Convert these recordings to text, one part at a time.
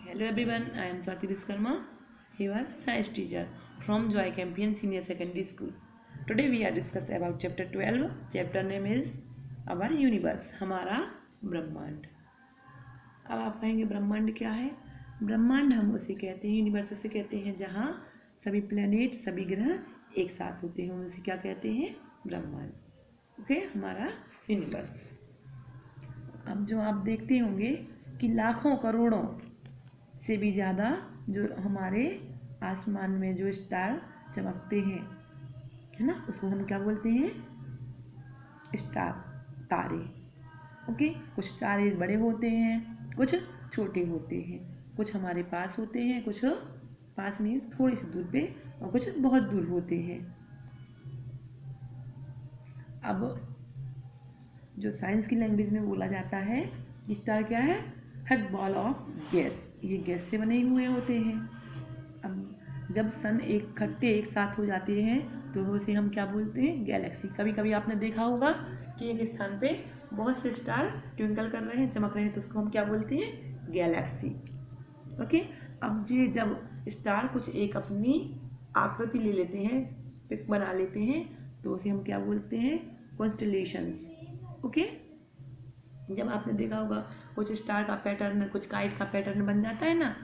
Hello everyone, I am Swati Viskarma, your science teacher from Joy Campion Senior Secondary School. Today we are discussing about chapter 12. Chapter name is our universe, हमारा ब्रह्मांड. अब आप कहेंगे ब्रह्मांड क्या है? ब्रह्मांड हम उसे कहते हैं, यूनिवर्स उसे कहते हैं जहाँ सभी प्लेनेट, सभी ग्रह एक साथ होते हैं, उसे क्या कहते हैं? ब्रह्मांड. ओके, हमारा यूनिवर्स. अब जो आप देखते होंगे कि लाखों करोड़ों से भी ज़्यादा जो हमारे आसमान में जो स्टार चमकते हैं, है ना, उसको हम क्या बोलते हैं? स्टार, तारे. ओके, कुछ तारे बड़े होते हैं, कुछ छोटे होते हैं, कुछ हमारे पास होते हैं, कुछ पास में थोड़ी सी दूर पे, और कुछ बहुत दूर होते हैं. अब जो साइंस की लैंग्वेज में बोला जाता है, स्टार क्या है? Hot ball of gas. ये गैस से बने हुए होते हैं. अब जब सन इकट्ठे एक साथ हो जाते हैं तो उसे हम क्या बोलते हैं? गैलेक्सी. कभी कभी आपने देखा होगा कि एक स्थान पे बहुत से स्टार ट्विंकल कर रहे हैं, चमक रहे हैं, तो उसको हम क्या बोलते हैं? गैलेक्सी. ओके. अब ये जब स्टार कुछ एक अपनी आकृति ले लेते हैं, पिक बना लेते हैं, तो उसे हम क्या बोलते हैं? कॉन्स्टेलेशंस. ओके. जब आपने देखा होगा कुछ स्टार का पैटर्न, कुछ काइट का पैटर्न बन जाता है ना,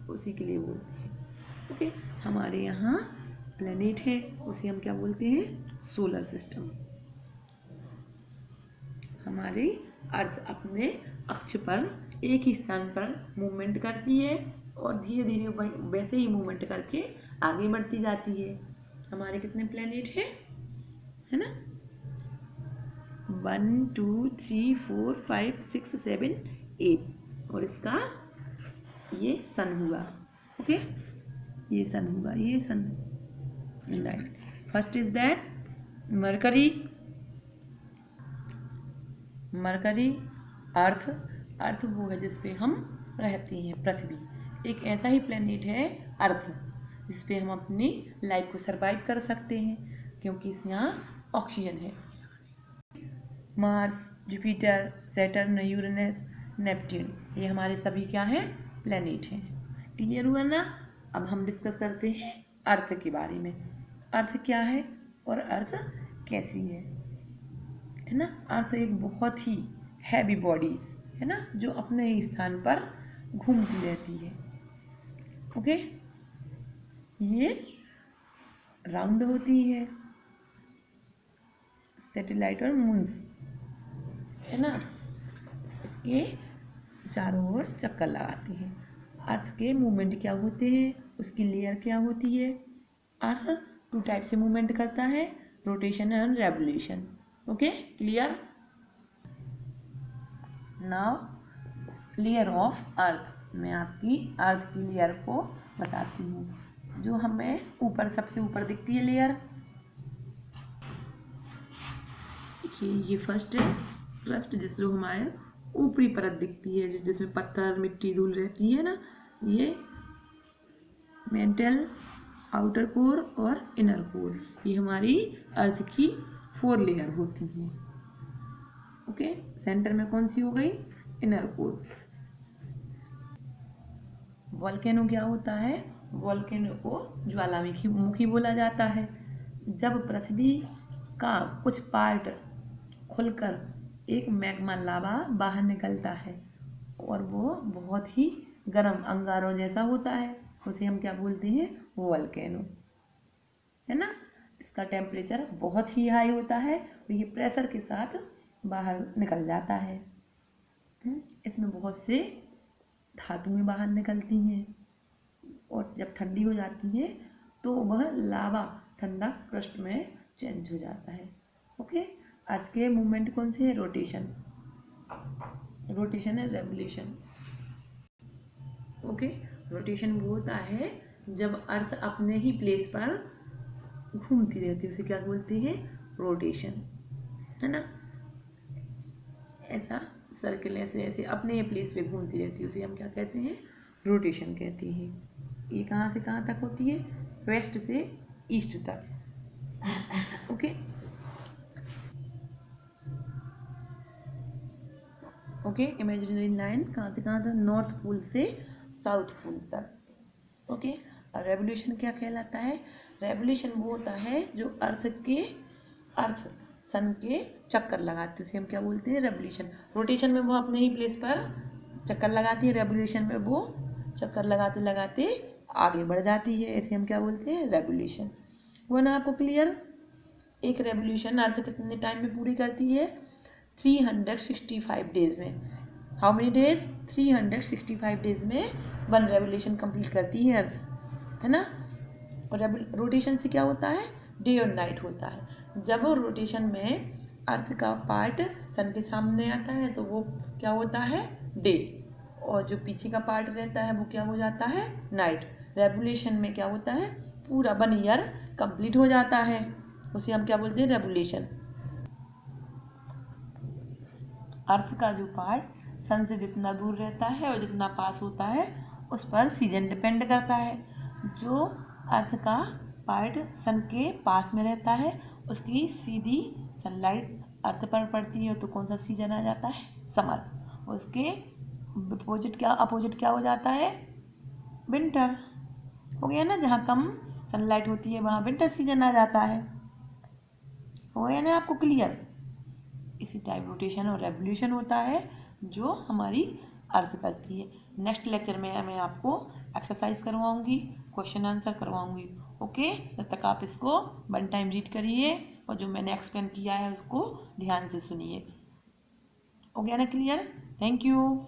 उसी के लिए बोलते हैं. ओके. हमारे यहाँ प्लेनेट है, उसे हम क्या बोलते हैं? Solar system. हमारी अर्थ अपने अक्ष पर एक ही स्थान पर मूवमेंट करती है और धीरे धीरे वैसे ही मूवमेंट करके आगे बढ़ती जाती है. हमारे कितने प्लेनेट हैं, है ना? 1 2 3 4 5 6 7 8. और इसका ये सन हुआ. ओके, ये सन हुआ, ये sun. Right. First is that Mercury. Mercury Earth. Earth वो है जिस पे हम रहते हैं, पृथ्वी. एक ऐसा ही प्लेनेट है अर्थ जिस पे हम अपनी लाइफ को सरवाइव कर सकते हैं, क्योंकि यहाँ ऑक्सीजन है. Mars, Jupiter, Saturn, Uranus, Neptune, ये हमारे सभी क्या हैं? प्लेनेट हैं. क्लियर हुआ ना? अब हम डिस्कस करते हैं अर्थ के बारे में. अर्थ क्या है और अर्थ कैसी है ना? अर्थ एक बहुत ही हैवी बॉडी है ना, जो अपने ही स्थान पर घूमती रहती है. ओके. ये राउंड होती है. सैटेलाइट और मून्स, है ना, इसके चारों ओर चक्कर लगाती हैं. अर्थ के मूवमेंट क्या होते हैं, उसकी लेयर क्या होती है? अर्थ 2 टाइप से मूवमेंट करता है, rotation and revolution. Okay, clear? Now layer of earth. मैं आपकी अर्थ की लेयर को बताती हूँ. जो हमें ऊपर, सबसे ऊपर दिखती है लेयर, देखिए ये फर्स्ट है क्रस्ट, जो हमारे ऊपरी परत दिखती है, जिसमें पत्थर, मिट्टी, धूल रहती है ना. ये मेंटल, आउटर कोर और इनर कोर, ये हमारी अर्थ की 4 लेयर होती हैं. ओके. सेंटर में कौन सी हो गई? Inner core. वोल्केनो क्या होता है? वोल्केनो को ज्वालामुखी बोला जाता है. जब पृथ्वी का कुछ पार्ट खुलकर एक मैग्मा लावा बाहर निकलता है और वो बहुत ही गर्म अंगारों जैसा होता है, उसे हम क्या बोलते हैं? वोल्केनो, है ना. इसका टेम्परेचर बहुत ही हाई होता है और ये प्रेशर के साथ बाहर निकल जाता है. इसमें बहुत से धातुएं बाहर निकलती हैं और जब ठंडी हो जाती है तो वह लावा ठंडा क्रस्ट में चेंज हो जाता है. ओके. आज के मूवमेंट कौन से है? रोटेशन. रोटेशन है रेवोल्यूशन. ओके. रोटेशन वो होता है जब अर्थ अपने ही प्लेस पर घूमती रहती है, उसे क्या बोलते हैं? रोटेशन, है ना. ऐसा सर्कल ऐसे ऐसे अपने ही प्लेस पे घूमती रहती है, उसे हम क्या कहते हैं? रोटेशन कहते हैं. ये कहाँ से कहाँ तक होती है? वेस्ट से ईस्ट तक. ओके. ओके. इमेजिनरी लाइन कहाँ से कहाँ तक? नॉर्थ पोल से साउथ पोल तक। ओके, और रेवोल्यूशन क्या कहलाता है? रेवोल्यूशन वो होता है जो अर्थ सन के चक्कर लगाते हैं, उसे हम क्या बोलते हैं? रेवोल्यूशन। रोटेशन में वो अपने ही प्लेस पर चक्कर लगाती है, रेवोल्यूशन में वो चक्कर लगाते लगाते आगे बढ़ जाती है, इसे हम क्या बोलते हैं? रेवोल्यूशन। वो ना आपको क्लियर? एक रेवोल्यूशन अर्थ कितने टाइम में पूरी करती है? 365 डेज में। How many days? 365 डेज में वन रेवोल्यूशन कंप्लीट करती है अर्थ, है ना। और रोटेशन से क्या होता है? डे और नाइट होता है। जब रोटेशन में अर्थ का पार्ट सन के सामने आता है तो वो क्या होता है? डे, और जो पीछे का पार्ट रहता है वो क्या हो जाता है? नाइट। रेवोल्यूशन में क्या होता है? पूरा 1 ईयर कंप्लीट हो जाता है, उसे हम क्या बोलते हैं? रेवोल्यूशन। अर्थ का जो पार्ट सन से जितना दूर रहता है और जितना पास होता है उस पर सीजन डिपेंड करता है। जो अर्थ का पार्ट सन के पास में रहता है उसकी सीधी सनलाइट अर्थ पर पड़ती है तो कौन सा सीजन आ जाता है? समर। उसके अपोजिट क्या हो जाता है? विंटर। हो गया ना, जहाँ कम सनलाइट होती है वहाँ विंटर सीजन आ जाता है। हो गया ना आपको क्लियर? इसी टाइप रोटेशन और रेवोल्यूशन होता है जो हमारी अर्थ करती है। नेक्स्ट लेक्चर में मैं आपको एक्सरसाइज करवाऊंगी, क्वेश्चन आंसर करवाऊंगी। ओके, तब तक आप इसको 1 टाइम रीड करिए और जो मैंने एक्सप्लेन किया है उसको ध्यान से सुनिए। हो गया ना क्लियर? Thank you.